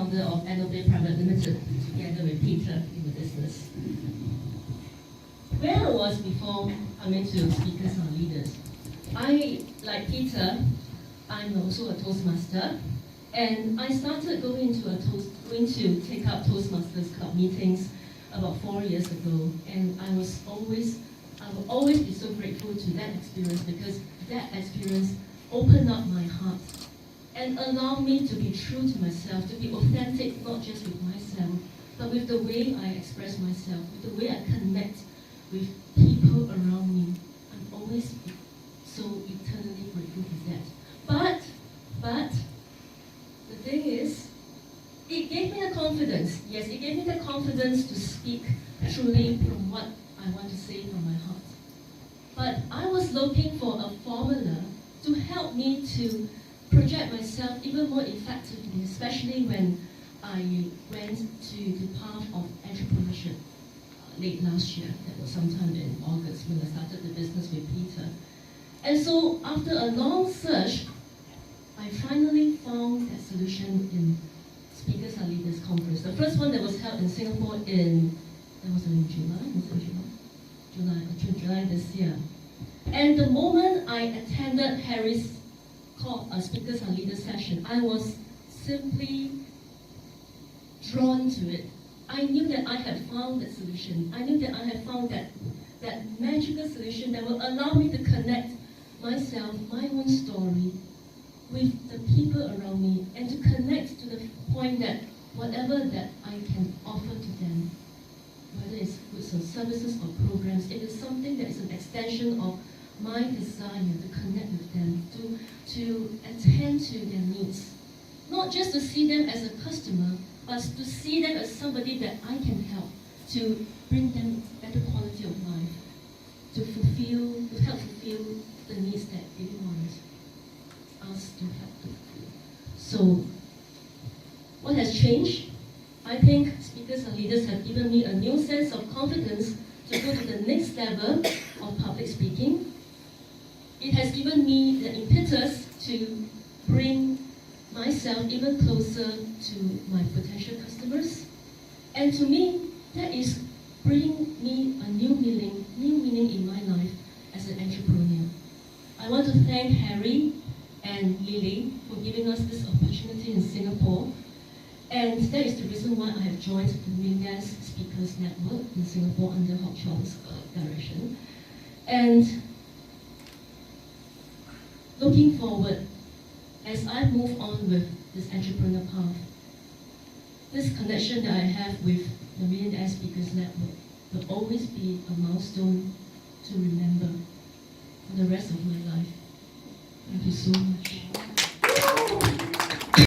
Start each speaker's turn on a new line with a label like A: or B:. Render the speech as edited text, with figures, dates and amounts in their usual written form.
A: founder of NOB Private Limited, together with Peter in the business. Where I was before coming to Speakers Are Leaders, like Peter, I'm also a Toastmaster, and I started going to take up Toastmasters Club meetings about 4 years ago, and I will always be so grateful to that experience, because that experience opened up my heart and allowed me to be true to myself, to be authentic, not just with myself, but with the way I express myself, with the way I connect with people around me. I'm always so eternally grateful for that. But the thing is, it gave me the confidence. Yes, it gave me the confidence to speak truly from what I want to say from my heart. But I was looking for a formula to help me to project myself even more effectively, especially when I went to the path of entrepreneurship late last year. That was sometime in August when I started the business with Peter. And so after a long search, I finally found that solution in Speakers Are Leaders conference. The first one that was held in Singapore in July this year. And the moment I attended Harry's Speakers Are Leaders session, I was simply drawn to it. I knew that I had found that solution. I knew that I had found that magical solution that will allow me to connect myself, my own story, with the people around me, and to connect to the point that whatever that I can offer to them, whether it's goods or services or programs, it is something that is an extension of my desire to connect with them, to attend to their needs. Not just to see them as a customer, but to see them as somebody that I can help to bring them better quality of life, to help fulfill the needs that they want us to help to fulfill. So, what has changed? I think Speakers Are Leaders have given me a new sense of confidence to go to the next level of public speaking. It has given me the impetus to bring myself even closer to my potential customers. And to me, that is bringing me a new meaning in my life as an entrepreneur. I want to thank Harry and Lily for giving us this opportunity in Singapore. And that is the reason why I have joined the Medallists Speakers Network in Singapore under Hok Chong's direction. And looking forward, as I move on with this entrepreneur path, this connection that I have with the Millionaire Speakers Network will always be a milestone to remember for the rest of my life. Thank you so much.